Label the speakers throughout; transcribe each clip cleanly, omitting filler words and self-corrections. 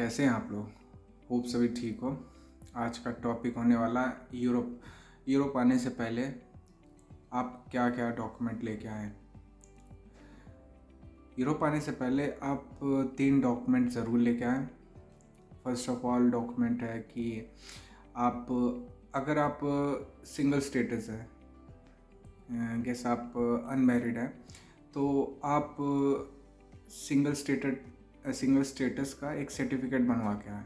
Speaker 1: कैसे हैं आप लोग? होप सभी ठीक हो। आज का टॉपिक होने वाला यूरोप आने से पहले आप क्या क्या डॉक्यूमेंट लेके आए। यूरोप आने से पहले आप 3 डॉक्यूमेंट ज़रूर लेके आएँ। फर्स्ट ऑफ ऑल डॉक्यूमेंट है कि आप अगर आप सिंगल स्टेटस है, गेस आप अनमैरिड है, तो आप सिंगल स्टेटस का एक सर्टिफिकेट बनवा के आए।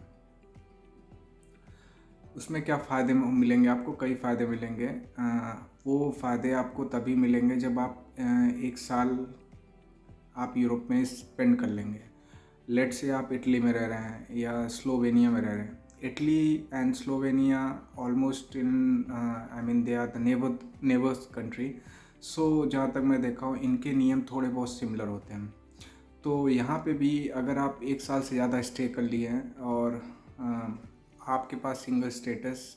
Speaker 1: उसमें क्या फ़ायदे मिलेंगे आपको? कई फ़ायदे मिलेंगे। वो फ़ायदे आपको तभी मिलेंगे जब आप 1 साल आप यूरोप में स्पेंड कर लेंगे। लेट से आप इटली में रह रहे हैं या स्लोवेनिया में रह रहे हैं। Italy and Slovenia almost they are the neighbours country. So जहाँ तक मैं देखा हूँ इनके नियम थोड़े बहुत सिमिलर होते हैं। तो यहाँ पे भी अगर आप 1 साल से ज़्यादा स्टे कर लिए हैं और आपके पास सिंगल स्टेटस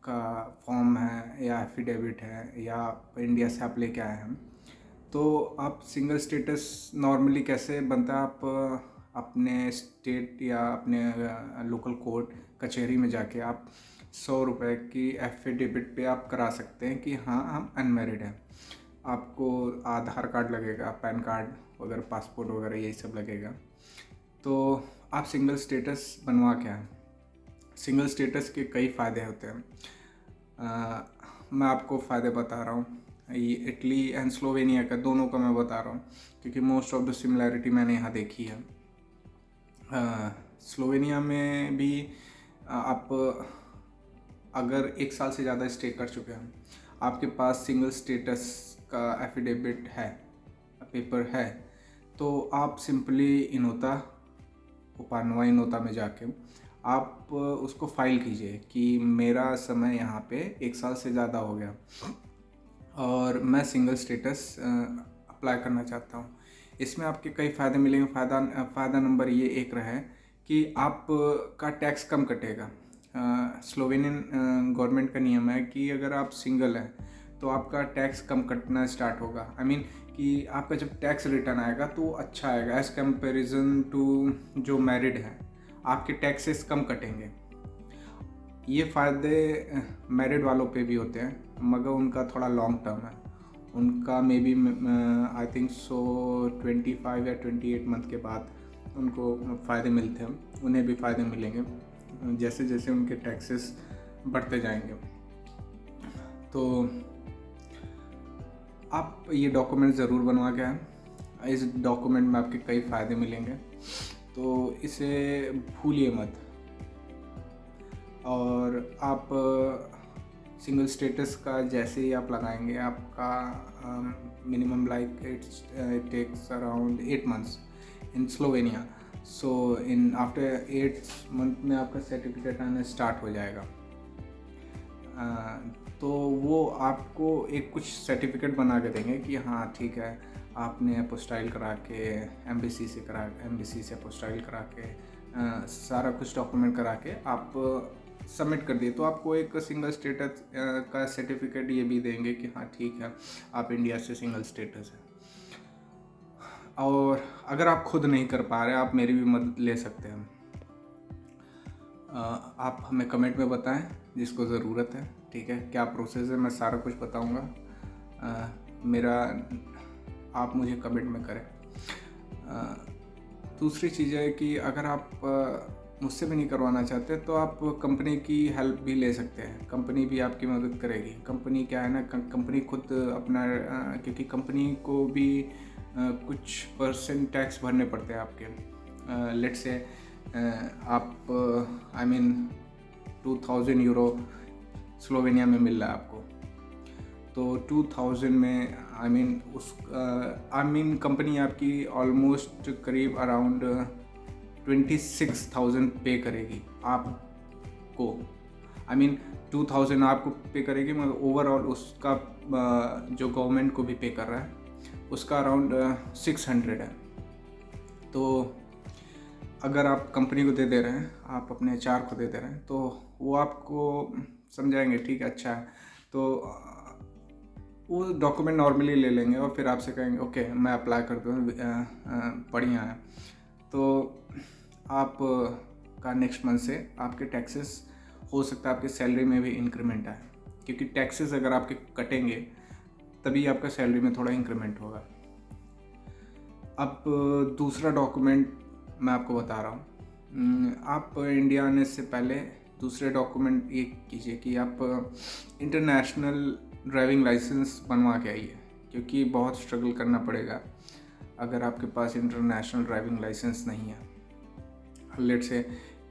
Speaker 1: का फॉर्म है या एफिडेविट है या इंडिया से आप लेके आए हैं, तो आप सिंगल स्टेटस नॉर्मली कैसे बनता है? आप अपने स्टेट या अपने लोकल कोर्ट कचहरी में जाके आप 100 रुपये की एफिडेविट पे आप करा सकते हैं कि हाँ हम अनमैरिड हैं। आपको आधार कार्ड लगेगा, पैन कार्ड वगैरह, पासपोर्ट वगैरह यही सब लगेगा। तो आप सिंगल स्टेटस बनवा के आए। सिंगल स्टेटस के कई फ़ायदे होते हैं। मैं आपको फ़ायदे बता रहा हूँ। ये इटली एंड स्लोवेनिया का दोनों का मैं बता रहा हूँ क्योंकि मोस्ट ऑफ द सिमिलैरिटी मैंने यहाँ देखी है। स्लोवेनिया में भी आप अगर 1 साल से ज़्यादा स्टे कर चुके हैं, आपके पास सिंगल स्टेटस का एफिडेविट है, पेपर है, तो आप सिंपली इनोता में जाके आप उसको फाइल कीजिए कि मेरा समय यहाँ पे 1 साल से ज़्यादा हो गया और मैं सिंगल स्टेटस अप्लाई करना चाहता हूँ। इसमें आपके कई फ़ायदे मिलेंगे। फ़ायदा नंबर ये एक रहा है कि आप का टैक्स कम कटेगा। स्लोवेनियन गवर्नमेंट का नियम है कि अगर आप सिंगल हैं तो आपका टैक्स कम कटना स्टार्ट होगा। कि आपका जब टैक्स रिटर्न आएगा तो अच्छा आएगा एज़ कंपेरिजन टू जो मैरिड हैं, आपके टैक्सेस कम कटेंगे। ये फ़ायदे मैरिड वालों पे भी होते हैं मगर उनका थोड़ा लॉन्ग टर्म है। उनका may B I think so 25 या 28 मंथ के बाद उनको फ़ायदे मिलते हैं। उन्हें भी फ़ायदे मिलेंगे जैसे जैसे उनके टैक्सेस बढ़ते जाएंगे। तो आप ये डॉक्यूमेंट ज़रूर बनवा के आएँ। इस डॉक्यूमेंट में आपके कई फ़ायदे मिलेंगे, तो इसे भूलिए मत। और आप सिंगल स्टेटस का जैसे ही आप लगाएंगे, आपका minimum like it takes around 8 months in Slovenia. So in after 8 month में आपका सर्टिफिकेट आना स्टार्ट हो जाएगा। तो वो आपको एक कुछ सर्टिफिकेट बना के देंगे कि हाँ ठीक है, आपने अपोस्टाइल करा के एम्बेसी से अपोस्टाइल करा के सारा कुछ डॉक्यूमेंट करा के आप सबमिट कर दिए, तो आपको एक सिंगल स्टेटस का सर्टिफिकेट ये भी देंगे कि हाँ ठीक है, आप इंडिया से सिंगल स्टेटस है। और अगर आप खुद नहीं कर पा रहे, आप मेरी भी मदद ले सकते हैं। आप हमें कमेंट में बताएं जिसको ज़रूरत है, ठीक है, क्या प्रोसेस है, मैं सारा कुछ बताऊंगा। आप मुझे कमेंट में करें। दूसरी चीज़ है कि अगर आप मुझसे भी नहीं करवाना चाहते तो आप कंपनी की हेल्प भी ले सकते हैं। कंपनी भी आपकी मदद करेगी। कंपनी क्या है ना, कंपनी खुद अपना क्योंकि कंपनी को भी कुछ परसेंट टैक्स भरने पड़ते हैं आपके। लेट से आप 2000 यूरो स्लोवेनिया में मिल रहा है आपको, तो 2000 में कंपनी आपकी ऑलमोस्ट करीब अराउंड 26,000 पे करेगी आपको। 2000 आपको पे करेगी मगर ओवरऑल उसका जो गवर्नमेंट को भी पे कर रहा है उसका अराउंड 600 है। तो अगर आप कंपनी को दे दे रहे हैं, आप अपने HR को दे दे रहे हैं, तो वो आपको समझाएंगे ठीक है, अच्छा है, तो वो डॉक्यूमेंट नॉर्मली ले लेंगे और फिर आपसे कहेंगे ओके मैं अप्लाई कर दूँ, बढ़िया है। तो आप का नेक्स्ट मंथ से आपके टैक्सेस हो सकता है आपके सैलरी में भी इंक्रीमेंट आए, क्योंकि टैक्सेस अगर आपके कटेंगे तभी आपका सैलरी में थोड़ा इंक्रीमेंट होगा। अब दूसरा डॉक्यूमेंट मैं आपको बता रहा हूँ। आप इंडिया आने से पहले दूसरे डॉक्यूमेंट ये कीजिए कि आप इंटरनेशनल ड्राइविंग लाइसेंस बनवा के आइए, क्योंकि बहुत स्ट्रगल करना पड़ेगा अगर आपके पास इंटरनेशनल ड्राइविंग लाइसेंस नहीं है। लेट से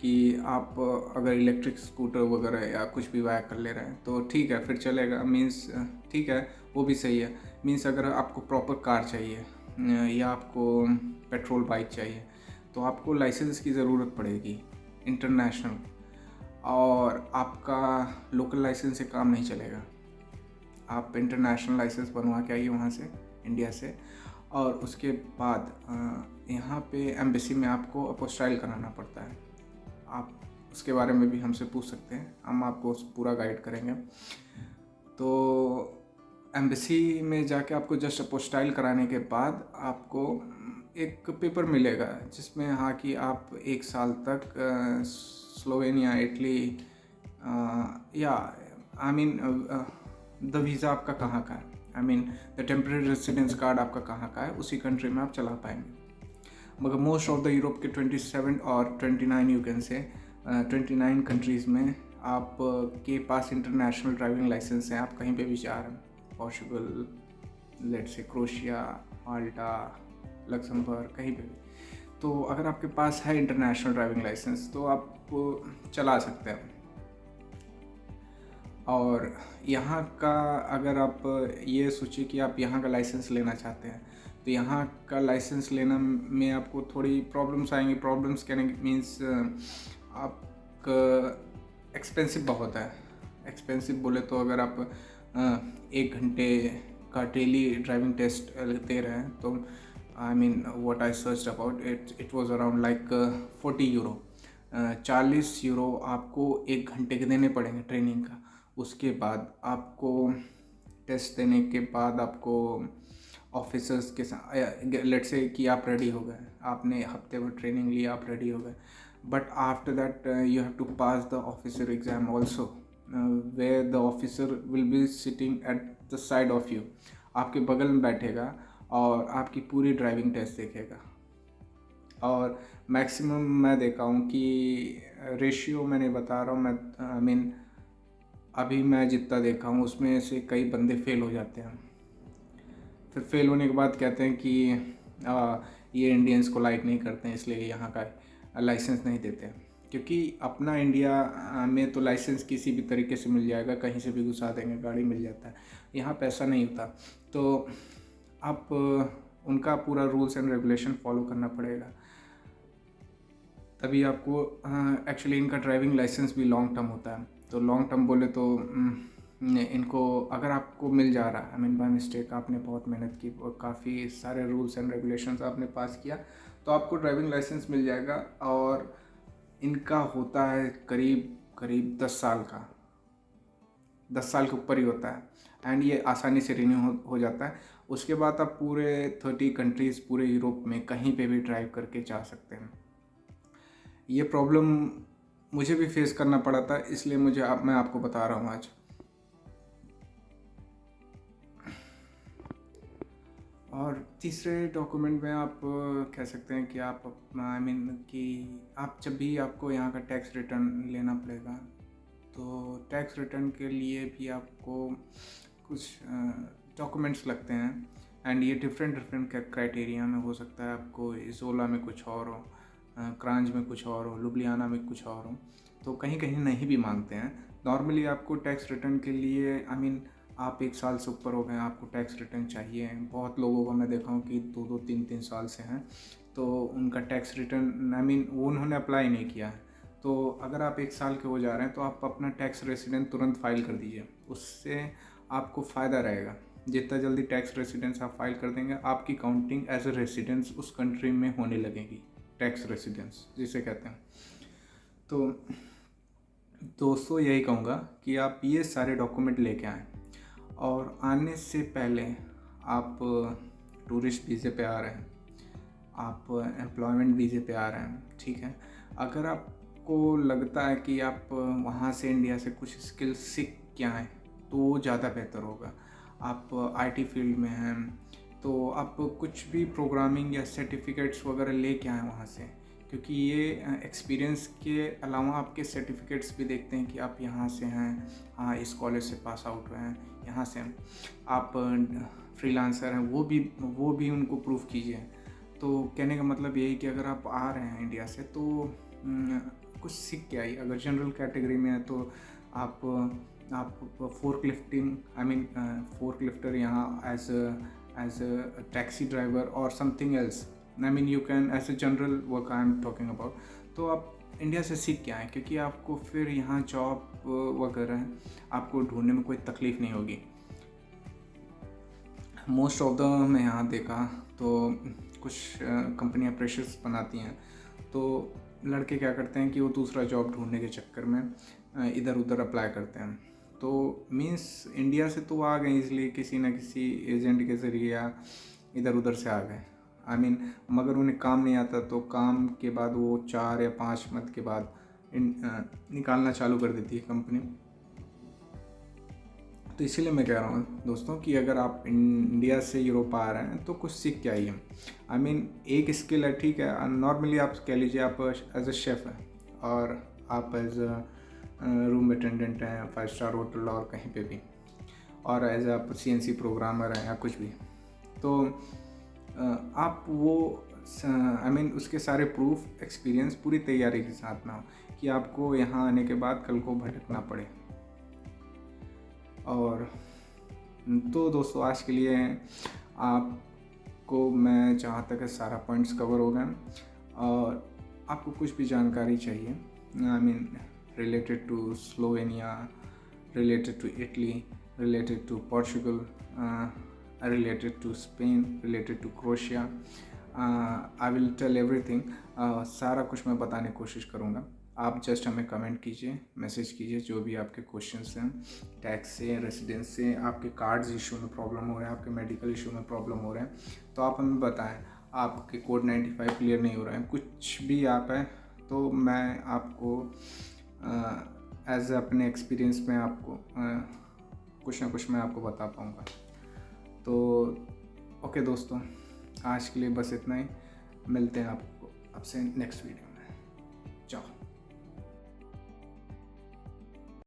Speaker 1: कि आप अगर इलेक्ट्रिक स्कूटर वगैरह या कुछ भी बाय कर ले रहे हैं तो ठीक है, फिर चलेगा, मीन्स ठीक है, वो भी सही है। मीन्स अगर आपको प्रॉपर कार चाहिए या आपको पेट्रोल बाइक चाहिए तो आपको लाइसेंस की ज़रूरत पड़ेगी इंटरनेशनल, और आपका लोकल लाइसेंस से काम नहीं चलेगा। आप इंटरनेशनल लाइसेंस बनवा के आइए वहाँ से, इंडिया से, और उसके बाद यहाँ पे एम्बेसी में आपको अपोस्टाइल कराना पड़ता है। आप उसके बारे में भी हमसे पूछ सकते हैं, हम आपको पूरा गाइड करेंगे। तो एम्बेसी में जाके आपको जस्ट अपोस्टाइल कराने के बाद आपको एक पेपर मिलेगा जिसमें हाँ कि आप 1 साल तक स्लोवेनिया, इटली या आई मीन द वीज़ा आपका कहाँ का है, I mean the temporary residence card आपका कहाँ का है, उसी कंट्री में आप चला पाएंगे। मगर मोस्ट ऑफ द यूरोप के 27 और 29 यू कैन से 29 कंट्रीज़ में आप के पास इंटरनेशनल ड्राइविंग लाइसेंस है। आप कहीं पे भी जा रहे हैं, पोर्चुगल, लेट से क्रोशिया, माल्टा, लक्समबर्ग, कहीं पे भी, तो अगर आपके पास है इंटरनेशनल ड्राइविंग लाइसेंस तो आप चला सकते हैं। और यहाँ का अगर आप ये सोचिए कि आप यहाँ का लाइसेंस लेना चाहते हैं तो यहाँ का लाइसेंस लेना में आपको थोड़ी प्रॉब्लम्स आएंगी। प्रॉब्लम्स कहने मीन्स आपका एक्सपेंसिव बहुत है। एक्सपेंसिव बोले तो अगर आप 1 घंटे का डेली ड्राइविंग टेस्ट दे रहे हैं तो I mean what I search about it was around like 40 euro, 40 euro आपको 1 घंटे के देने पड़ेंगे ट्रेनिंग का। उसके बाद आपको टेस्ट देने के बाद आपको ऑफिसर्स के साथ, लेट से कि आप रेडी हो गए, आपने हफ्ते भर ट्रेनिंग ली, आप रेडी हो गए, but after that you have to pass the officer exam also, where the officer will be sitting at the side of you, आपके बगल में बैठेगा और आपकी पूरी ड्राइविंग टेस्ट देखेगा। और मैक्सिमम मैं देखा हूँ कि रेशियो मैंने बता रहा हूँ मैं, आई मीन अभी मैं जितना देखा हूँ उसमें से कई बंदे फेल हो जाते हैं। फिर फेल होने के बाद कहते हैं कि ये इंडियंस को लाइक नहीं करते हैं इसलिए यहाँ का लाइसेंस नहीं देते हैं, क्योंकि अपना इंडिया में तो लाइसेंस किसी भी तरीके से मिल जाएगा, कहीं से भी घुसा देंगे, गाड़ी मिल जाता है। यहाँ पैसा नहीं होता, तो आप उनका पूरा रूल्स एंड रेगुलेशन फॉलो करना पड़ेगा, तभी आपको एक्चुअली इनका ड्राइविंग लाइसेंस भी लॉन्ग टर्म होता है। तो लॉन्ग टर्म बोले तो इनको अगर आपको मिल जा रहा है, आई मीन बाय मिस्टेक आपने बहुत मेहनत की और काफ़ी सारे रूल्स एंड रेगुलेशंस आपने पास किया तो आपको ड्राइविंग लाइसेंस मिल जाएगा। और इनका होता है करीब 10 साल का, 10 साल के ऊपर ही होता है, एंड ये आसानी से रिन्यू हो जाता है। उसके बाद आप पूरे 30 कंट्रीज़ पूरे यूरोप में कहीं पे भी ड्राइव करके जा सकते हैं। ये प्रॉब्लम मुझे भी फेस करना पड़ा था, इसलिए मैं आपको बता रहा हूँ आज। और तीसरे डॉक्यूमेंट में आप कह सकते हैं कि आप आई मीन कि आप जब भी आपको यहाँ का टैक्स रिटर्न लेना पड़ेगा तो टैक्स रिटर्न के लिए भी आपको कुछ डॉक्यूमेंट्स लगते हैं, एंड ये डिफरेंट क्राइटेरिया में हो सकता है। आपको इज़ोला में कुछ और हो, क्रांज में कुछ और हो, लुब्लियाना में कुछ और हो, तो कहीं कहीं नहीं भी मांगते हैं। नॉर्मली आपको टैक्स रिटर्न के लिए आई मीन आप 1 साल से ऊपर हो गए, आपको टैक्स रिटर्न चाहिए। बहुत लोगों को मैं देखा हूँ कि 2-2, 3-3 साल से हैं तो उनका टैक्स रिटर्न आई मीन वो उन्होंने अप्लाई नहीं किया है। तो अगर आप 1 साल के हो जा रहे हैं तो आप अपना टैक्स रेसिडेंट तुरंत फाइल कर दीजिए, उससे आपको फ़ायदा रहेगा। जितना जल्दी टैक्स रेसिडेंस आप फाइल कर देंगे आपकी काउंटिंग एज ए रेसिडेंस उस कंट्री में होने लगेगी, टैक्स रेसिडेंस जिसे कहते हैं। तो दोस्तों यही कहूँगा कि आप ये सारे डॉक्यूमेंट लेके आएँ, और आने से पहले आप टूरिस्ट वीज़े पे आ रहे हैं, आप एम्प्लॉयमेंट वीज़े पे आ रहे हैं, ठीक है। अगर आपको लगता है कि आप वहाँ से इंडिया से कुछ स्किल सीख के आएँ तो वो ज़्यादा बेहतर होगा। आप आईटी फील्ड में हैं तो आप कुछ भी प्रोग्रामिंग या सर्टिफिकेट्स वगैरह लेके आएँ वहाँ से, क्योंकि ये एक्सपीरियंस के अलावा आपके सर्टिफिकेट्स भी देखते हैं कि आप यहाँ से हैं, हाँ इस कॉलेज से पास आउट हुए हैं, यहाँ से हैं, आप फ्रीलांसर हैं, वो भी उनको प्रूफ कीजिए। तो कहने का मतलब यही कि अगर आप आ रहे हैं इंडिया से तो कुछ सीख के आइए। अगर जनरल कैटेगरी में है तो आप फोर्क लिफ्टिंग फोर्क लिफ्टर यहाँ एज अ टैक्सी ड्राइवर और something else, you can as a general work I am talking about. तो आप इंडिया से सीख के आएँ, क्योंकि आपको फिर यहाँ जॉब वगैरह आपको ढूंढने में कोई तकलीफ़ नहीं होगी। मोस्ट ऑफ द मैं यहाँ देखा तो कुछ कंपनियाँ प्रेशर्स बनाती हैं, तो लड़के क्या करते हैं कि वो दूसरा जॉब ढूंढने के चक्कर में इधर उधर अप्लाई करते हैं। तो मीन्स इंडिया से तो आ गए इसलिए किसी न किसी एजेंट के ज़रिए या इधर उधर से आ गए। मगर उन्हें काम नहीं आता तो काम के बाद वो 4 या 5 मंथ के बाद निकालना चालू कर देती है कंपनी। तो इसीलिए मैं कह रहा हूँ दोस्तों कि अगर आप इंडिया से यूरोप आ रहे हैं तो कुछ सीख के आइए। एक स्किल है, ठीक है। नॉर्मली आप कह लीजिए आप एज अ शेफ़ हैं और आप एज अ रूम अटेंडेंट हैं 5 स्टार होटल और कहीं पे भी, और एज आप CNC प्रोग्रामर हैं या कुछ भी, तो आप वो उसके सारे प्रूफ एक्सपीरियंस पूरी तैयारी के साथ ना हो कि आपको यहाँ आने के बाद कल को भटकना पड़े। और तो दोस्तों आज के लिए आपको मैं जहाँ तक है सारा पॉइंट्स कवर हो गए, और आपको कुछ भी जानकारी चाहिए related to Slovenia, related to Italy, related to Portugal, related to Spain, related to Croatia, I will tell everything. सारा कुछ मैं बताने की कोशिश करूँगा। आप जस्ट हमें कमेंट कीजिए, मैसेज कीजिए, जो भी आपके क्वेश्चंस हैं, टैक्स से, रेसिडेंस से, आपके कार्ड्स इशू में प्रॉब्लम हो रहा है, आपके मेडिकल इशू में प्रॉब्लम हो रहे हैं, तो आप हमें बताएं। आपके कोड 95 क्लियर नहीं हो रहा है, कुछ भी आप है, तो मैं आपको एज अपने एक्सपीरियंस में आपको कुछ ना कुछ मैं आपको बता पाऊँगा। तो ओके दोस्तों, आज के लिए बस इतना ही। मिलते हैं आपसे नेक्स्ट वीडियो।